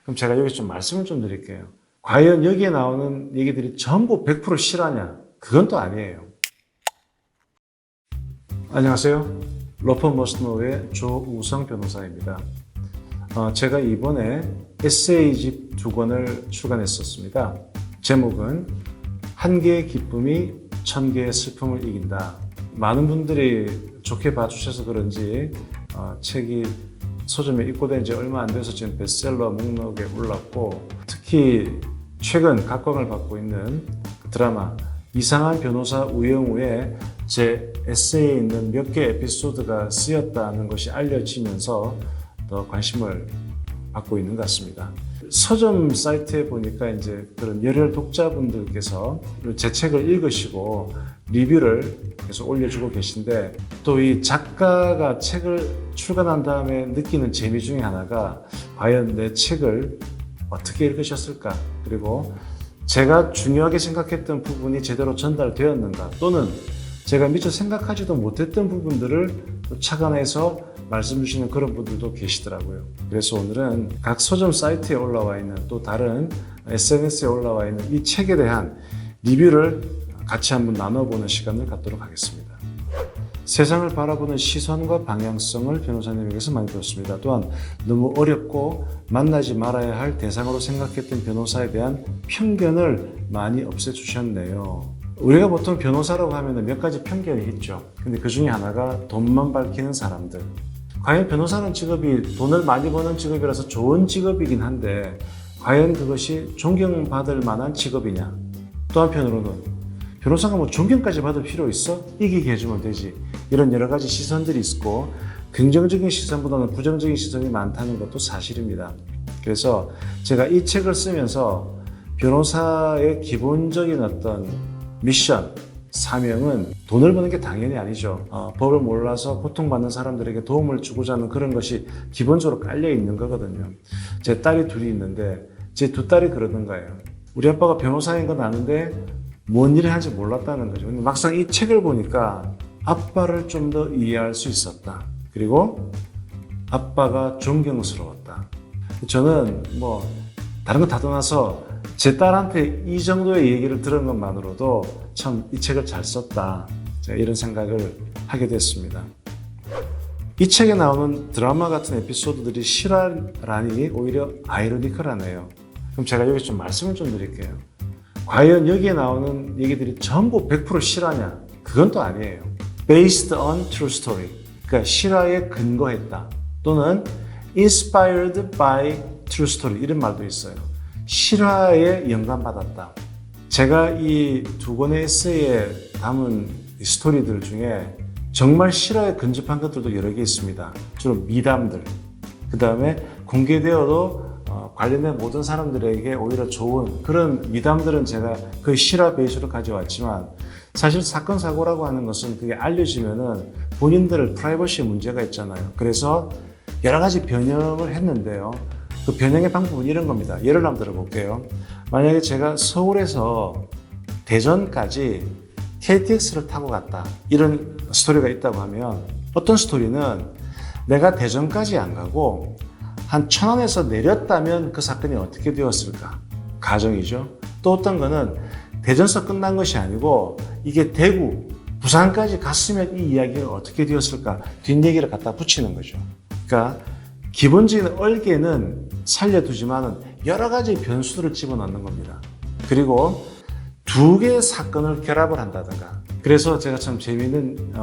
그럼 제가 여기 좀 말씀을 좀 드릴게요. 과연 여기에 나오는 얘기들이 전부 100% 실화냐? 그건 또 아니에요. 안녕하세요. 러퍼머스노의 조우성 변호사입니다. 제가 이번에 에세이집 2권을 출간했었습니다. 제목은 한 개의 기쁨이 1000개의 슬픔을 이긴다. 많은 분들이 좋게 봐주셔서 그런지 책이 서점에 입고된 지 얼마 안 돼서 지금 베스트셀러 목록에 올랐고, 특히 최근 각광을 받고 있는 드라마 이상한 변호사 우영우의 제 에세이에 있는 몇 개의 에피소드가 쓰였다는 것이 알려지면서 더 관심을 받고 있는 것 같습니다. 서점 사이트에 보니까 이제 그런 열혈 독자분들께서 제 책을 읽으시고 리뷰를 계속 올려주고 계신데, 또 이 작가가 책을 출간한 다음에 느끼는 재미 중에 하나가 과연 내 책을 어떻게 읽으셨을까? 그리고 제가 중요하게 생각했던 부분이 제대로 전달되었는가? 또는 제가 미처 생각하지도 못했던 부분들을 또 착안해서 말씀 주시는 그런 분들도 계시더라고요. 그래서 오늘은 각 서점 사이트에 올라와 있는, 또 다른 SNS에 올라와 있는 이 책에 대한 리뷰를 같이 한번 나눠보는 시간을 갖도록 하겠습니다. 세상을 바라보는 시선과 방향성을 변호사님에게서 많이 배웠습니다. 또한 너무 어렵고 만나지 말아야 할 대상으로 생각했던 변호사에 대한 편견을 많이 없애주셨네요. 우리가 보통 변호사라고 하면 몇 가지 편견이 있죠. 근데 그 중에 하나가 돈만 밝히는 사람들. 과연 변호사는 직업이 돈을 많이 버는 직업이라서 좋은 직업이긴 한데, 과연 그것이 존경받을 만한 직업이냐? 또 한편으로는 변호사가 뭐 존경까지 받을 필요 있어? 이기게 해주면 되지. 이런 여러 가지 시선들이 있고, 긍정적인 시선보다는 부정적인 시선이 많다는 것도 사실입니다. 그래서 제가 이 책을 쓰면서 변호사의 기본적인 어떤 미션, 사명은 돈을 버는 게 당연히 아니죠. 법을 몰라서 고통받는 사람들에게 도움을 주고자 하는 그런 것이 기본적으로 깔려 있는 거거든요. 제 딸이 둘이 있는데 제 두 딸이 그러는 거예요. 우리 아빠가 변호사인 건 아는데 뭔 일을 하는지 몰랐다는 거죠. 근데 막상 이 책을 보니까 아빠를 좀 더 이해할 수 있었다. 그리고 아빠가 존경스러웠다. 저는 뭐 다른 거 다 떠나서 제 딸한테 이 정도의 얘기를 들은 것만으로도 참 이 책을 잘 썼다, 이런 생각을 하게 됐습니다. 이 책에 나오는 드라마 같은 에피소드들이 실화라니 오히려 아이러니컬하네요. 그럼 제가 여기 좀 말씀을 좀 드릴게요. 과연 여기에 나오는 얘기들이 전부 100% 실화냐? 그건 또 아니에요. Based on true story. 그러니까 실화에 근거했다. 또는 inspired by true story. 이런 말도 있어요. 실화에 영감받았다. 제가 이 2권의 에세이에 담은 스토리들 중에 정말 실화에 근접한 것들도 여러 개 있습니다. 주로 미담들. 그 다음에 공개되어도 관련된 모든 사람들에게 오히려 좋은 그런 미담들은 제가 거의 실화 베이스로 가져왔지만, 사실 사건 사고라고 하는 것은 그게 알려지면은 본인들 프라이버시에 문제가 있잖아요. 그래서 여러 가지 변형을 했는데요. 그 변형의 방법은 이런 겁니다. 예를 한번 들어볼게요. 만약에 제가 서울에서 대전까지 KTX를 타고 갔다, 이런 스토리가 있다고 하면, 어떤 스토리는 내가 대전까지 안 가고 한 천안에서 내렸다면 그 사건이 어떻게 되었을까? 가정이죠. 또 어떤 거는 대전서 끝난 것이 아니고 이게 대구, 부산까지 갔으면 이 이야기가 어떻게 되었을까? 뒷얘기를 갖다 붙이는 거죠. 그러니까 기본적인 얼개는 살려두지만은 여러 가지 변수들을 집어넣는 겁니다. 그리고 2개의 사건을 결합을 한다든가. 그래서 제가 참 재미있는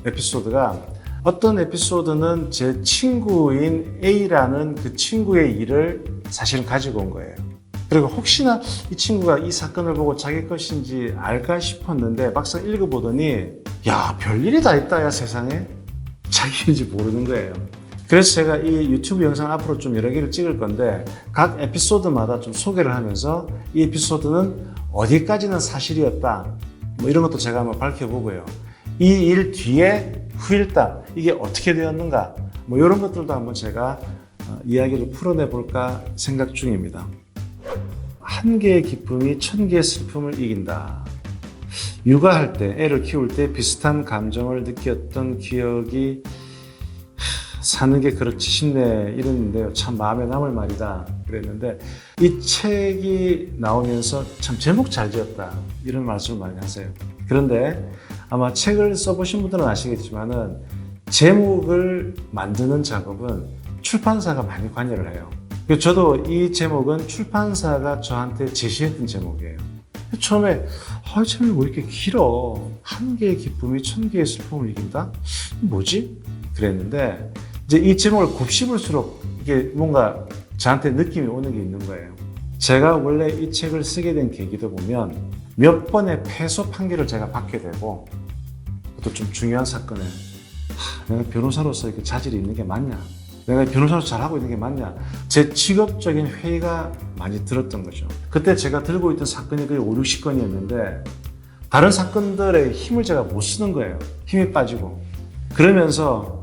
에피소드가, 어떤 에피소드는 제 친구인 A라는 그 친구의 일을 사실은 가지고 온 거예요. 그리고 혹시나 이 친구가 이 사건을 보고 자기 것인지 알까 싶었는데 막상 읽어보더니, 야, 별일이 다 있다, 야, 세상에. 자기인지 모르는 거예요. 그래서 제가 이 유튜브 영상 앞으로 좀 여러 개를 찍을 건데, 각 에피소드마다 좀 소개를 하면서 이 에피소드는 어디까지는 사실이었다, 뭐 이런 것도 제가 한번 밝혀보고요. 이 일 뒤에 후일담, 이게 어떻게 되었는가, 뭐 이런 것들도 한번 제가 이야기를 풀어내 볼까 생각 중입니다. 한 개의 기쁨이 1000개의 슬픔을 이긴다. 육아할 때, 애를 키울 때 비슷한 감정을 느꼈던 기억이 사는 게 그렇지 싶네 이랬는데요. 참 마음에 남을 말이다 그랬는데 이 책이 나오면서 참 제목 잘 지었다 이런 말씀을 많이 하세요. 그런데 아마 책을 써보신 분들은 아시겠지만은 제목을 만드는 작업은 출판사가 많이 관여를 해요. 저도 이 제목은 출판사가 저한테 제시했던 제목이에요. 처음에 제목이 왜 이렇게 길어? 한 개의 기쁨이 천 개의 슬픔을 이긴다? 뭐지? 그랬는데 이제 이 제목을 곱씹을수록 이게 뭔가 저한테 느낌이 오는 게 있는 거예요. 제가 원래 이 책을 쓰게 된 계기도 보면 몇 번의 패소 판결을 제가 받게 되고 또 좀 중요한 사건에 내가 변호사로서 이렇게 자질이 있는 게 맞냐? 내가 변호사로서 잘하고 있는 게 맞냐? 제 직업적인 회의가 많이 들었던 거죠. 그때 제가 들고 있던 사건이 거의 5, 60건이었는데 다른 사건들의 힘을 제가 못 쓰는 거예요. 힘이 빠지고. 그러면서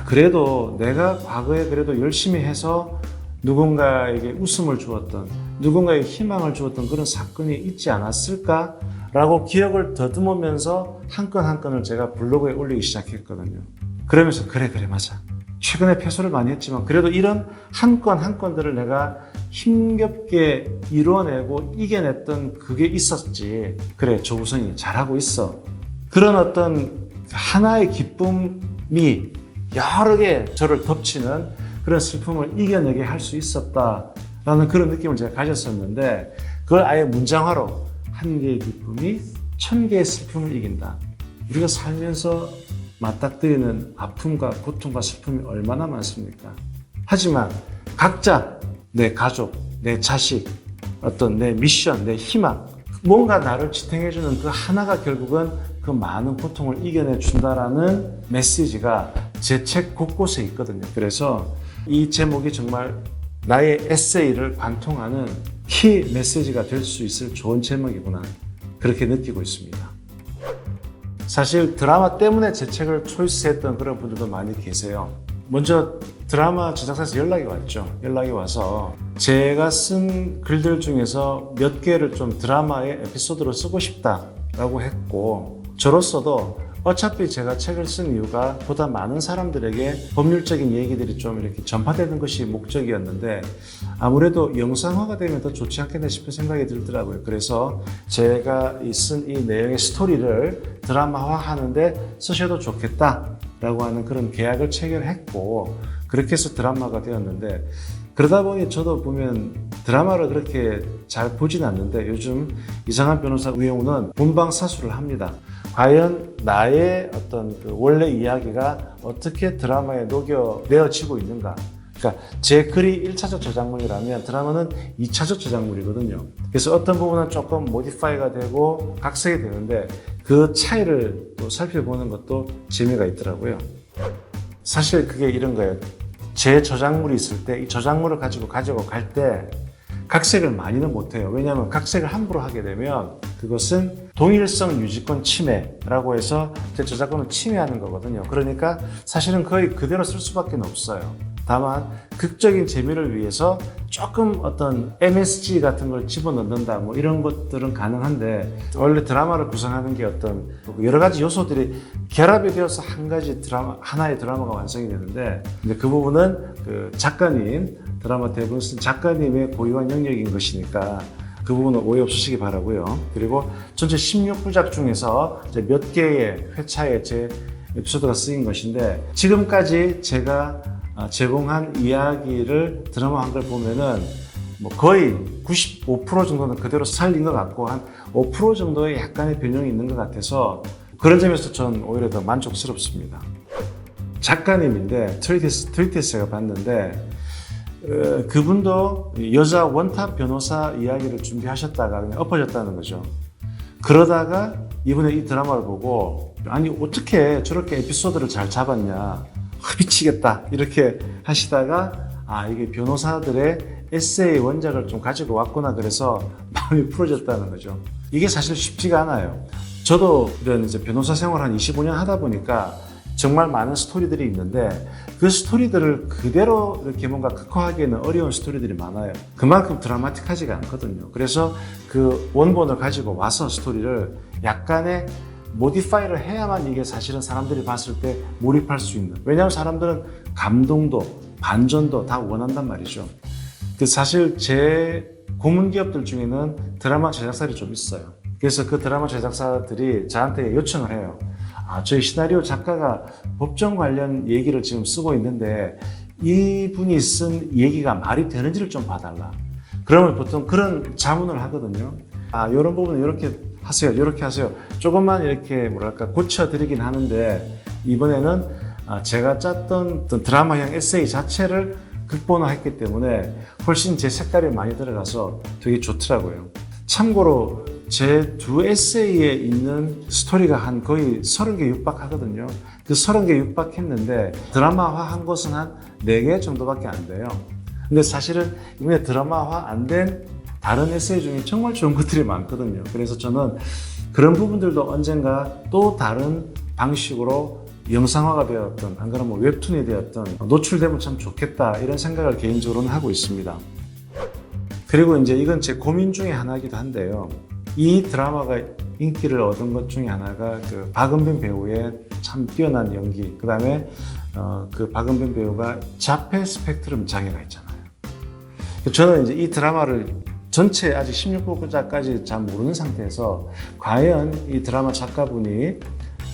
그래도 내가 과거에 그래도 열심히 해서 누군가에게 웃음을 주었던, 누군가에게 희망을 주었던 그런 사건이 있지 않았을까라고 기억을 더듬으면서 한 건 한 건을 제가 블로그에 올리기 시작했거든요. 그러면서 그래 맞아. 최근에 패소를 많이 했지만 그래도 이런 한 건 한 건들을 내가 힘겹게 이뤄내고 이겨냈던 그게 있었지. 그래, 조우성이 잘하고 있어. 그런 어떤 하나의 기쁨이 여러 개 저를 덮치는 그런 슬픔을 이겨내게 할 수 있었다라는 그런 느낌을 제가 가졌었는데 그걸 아예 문장화로 한 개의 기쁨이 천 개의 슬픔을 이긴다. 우리가 살면서 맞닥뜨리는 아픔과 고통과 슬픔이 얼마나 많습니까? 하지만 각자 내 가족, 내 자식, 어떤 내 미션, 내 희망, 뭔가 나를 지탱해주는 그 하나가 결국은 그 많은 고통을 이겨내 준다라는 메시지가 제 책 곳곳에 있거든요. 그래서 이 제목이 정말 나의 에세이를 관통하는 키 메시지가 될 수 있을 좋은 제목이구나. 그렇게 느끼고 있습니다. 사실 드라마 때문에 제 책을 초이스했던 그런 분들도 많이 계세요. 먼저 드라마 제작사에서 연락이 왔죠. 연락이 와서 제가 쓴 글들 중에서 몇 개를 좀 드라마의 에피소드로 쓰고 싶다라고 했고 저로서도 어차피 제가 책을 쓴 이유가 보다 많은 사람들에게 법률적인 얘기들이 좀 이렇게 전파되는 것이 목적이었는데 아무래도 영상화가 되면 더 좋지 않겠나 싶은 생각이 들더라고요. 그래서 제가 쓴 이 내용의 스토리를 드라마화 하는데 쓰셔도 좋겠다라고 하는 그런 계약을 체결했고 그렇게 해서 드라마가 되었는데 그러다 보니 저도 보면 드라마를 그렇게 잘 보진 않는데 요즘 이상한 변호사 우영우는 본방사수를 합니다. 과연 나의 어떤 그 원래 이야기가 어떻게 드라마에 녹여내어지고 있는가. 그러니까 제 글이 1차적 저작물이라면 드라마는 2차적 저작물이거든요. 그래서 어떤 부분은 조금 모디파이가 되고 각색이 되는데 그 차이를 또 살펴보는 것도 재미가 있더라고요. 사실 그게 이런 거예요. 제 저작물이 있을 때 이 저작물을 가지고 갈 때 각색을 많이는 못해요. 왜냐하면 각색을 함부로 하게 되면 그것은 동일성 유지권 침해라고 해서 제 저작권을 침해하는 거거든요. 그러니까 사실은 거의 그대로 쓸 수밖에 없어요. 다만 극적인 재미를 위해서 조금 어떤 MSG 같은 걸 집어넣는다 뭐 이런 것들은 가능한데 원래 드라마를 구성하는 게 어떤 여러 가지 요소들이 결합이 되어서 하나의 드라마가 완성이 되는데 근데 그 부분은 그 작가님 드라마 대본 쓴 작가님의 고유한 영역인 것이니까 그 부분은 오해 없으시기 바라고요. 그리고 전체 16부작 중에서 몇 개의 회차에 제 에피소드가 쓰인 것인데 지금까지 제가 제공한 이야기를 드라마한 걸 보면은 뭐 거의 95% 정도는 그대로 살린 것 같고 한 5% 정도의 약간의 변형이 있는 것 같아서 그런 점에서 전 오히려 더 만족스럽습니다. 작가님인데 트위터에서 봤는데 그분도 여자 원탑 변호사 이야기를 준비하셨다가 그냥 엎어졌다는 거죠. 그러다가 이번에 이 드라마를 보고 아니 어떻게 저렇게 에피소드를 잘 잡았냐 미치겠다 이렇게 하시다가 이게 변호사들의 에세이 원작을 좀 가지고 왔구나 그래서 마음이 풀어졌다는 거죠. 이게 사실 쉽지가 않아요. 저도 이런 이제 변호사 생활 한 25년 하다 보니까 정말 많은 스토리들이 있는데 그 스토리들을 그대로 이렇게 뭔가 극화하기에는 어려운 스토리들이 많아요. 그만큼 드라마틱하지가 않거든요. 그래서 그 원본을 가지고 와서 스토리를 약간의 모디파이를 해야만 이게 사실은 사람들이 봤을 때 몰입할 수 있는. 왜냐하면 사람들은 감동도 반전도 다 원한단 말이죠. 사실 제 고문 기업들 중에는 드라마 제작사들이 좀 있어요. 그래서 그 드라마 제작사들이 저한테 요청을 해요. 저희 시나리오 작가가 법정 관련 얘기를 지금 쓰고 있는데 이분이 쓴 얘기가 말이 되는지를 좀 봐달라. 그러면 보통 그런 자문을 하거든요. 이런 부분은 이렇게 하세요. 이렇게 하세요. 조금만 이렇게 뭐랄까 고쳐드리긴 하는데 이번에는 제가 짰던 드라마형 에세이 자체를 극본화했기 때문에 훨씬 제 색깔이 많이 들어가서 되게 좋더라고요. 참고로 제 두 에세이에 있는 스토리가 한 거의 30개 육박하거든요. 그 30개 육박했는데 드라마화한 것은 한 4개 정도밖에 안 돼요. 근데 사실은 이번에 드라마화 안 된 다른 에세이 중에 정말 좋은 것들이 많거든요. 그래서 저는 그런 부분들도 언젠가 또 다른 방식으로 영상화가 되었던, 안 그러면 웹툰이 되었던 노출되면 참 좋겠다 이런 생각을 개인적으로는 하고 있습니다. 그리고 이제 이건 제 고민 중에 하나이기도 한데요. 이 드라마가 인기를 얻은 것 중에 하나가 그 박은빈 배우의 참 뛰어난 연기, 그 다음에 그 박은빈 배우가 자폐 스펙트럼 장애가 있잖아요. 저는 이제 이 드라마를 전체 아직 16부까지 잘 모르는 상태에서 과연 이 드라마 작가분이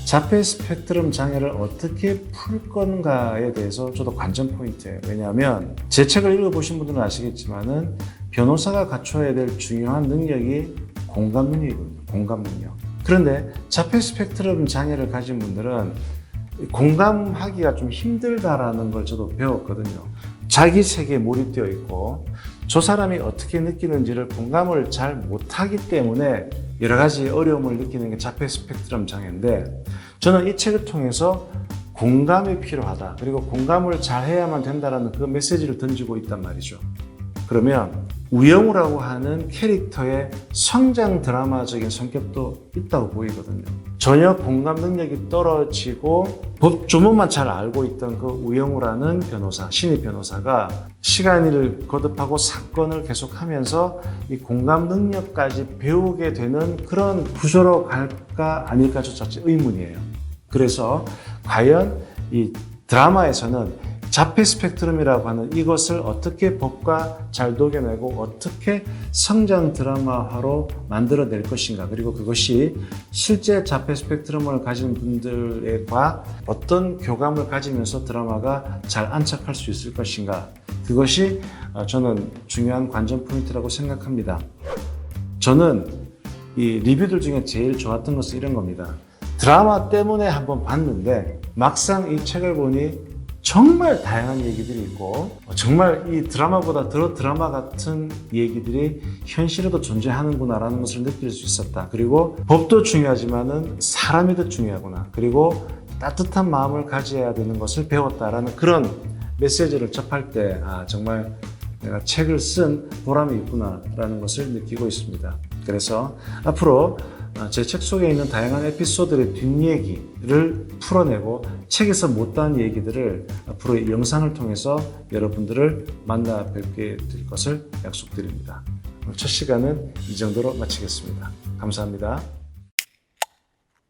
자폐 스펙트럼 장애를 어떻게 풀 건가에 대해서 저도 관전 포인트예요. 왜냐하면 제 책을 읽어보신 분들은 아시겠지만은 변호사가 갖춰야 될 중요한 능력이 공감 능력이거든요. 공감 능력. 그런데 자폐 스펙트럼 장애를 가진 분들은 공감하기가 좀 힘들다라는 걸 저도 배웠거든요. 자기 세계에 몰입되어 있고 저 사람이 어떻게 느끼는지를 공감을 잘 못하기 때문에 여러 가지 어려움을 느끼는 게 자폐 스펙트럼 장애인데 저는 이 책을 통해서 공감이 필요하다. 그리고 공감을 잘 해야만 된다는 그 메시지를 던지고 있단 말이죠. 그러면 우영우라고 하는 캐릭터의 성장 드라마적인 성격도 있다고 보이거든요. 전혀 공감 능력이 떨어지고 법 조문만 잘 알고 있던 그 우영우라는 변호사, 신입 변호사가 시간을 거듭하고 사건을 계속하면서 이 공감 능력까지 배우게 되는 그런 구조로 갈까 아닐까 저자체 의문이에요. 그래서 과연 이 드라마에서는 자폐 스펙트럼이라고 하는 이것을 어떻게 법과 잘 녹여내고 어떻게 성장 드라마화로 만들어낼 것인가, 그리고 그것이 실제 자폐 스펙트럼을 가진 분들과 어떤 교감을 가지면서 드라마가 잘 안착할 수 있을 것인가, 그것이 저는 중요한 관전 포인트라고 생각합니다. 저는 이 리뷰들 중에 제일 좋았던 것은 이런 겁니다. 드라마 때문에 한번 봤는데 막상 이 책을 보니 정말 다양한 얘기들이 있고 정말 이 드라마보다 더 드라마 같은 얘기들이 현실에도 존재하는구나라는 것을 느낄 수 있었다. 그리고 법도 중요하지만은 사람이 더 중요하구나. 그리고 따뜻한 마음을 가져야 되는 것을 배웠다라는 그런 메시지를 접할 때 정말 내가 책을 쓴 보람이 있구나라는 것을 느끼고 있습니다. 그래서 앞으로 제 책 속에 있는 다양한 에피소드의 뒷얘기를 풀어내고 책에서 못다한 얘기들을 앞으로 영상을 통해서 여러분들을 만나 뵙게 될 것을 약속드립니다. 오늘 첫 시간은 이 정도로 마치겠습니다. 감사합니다.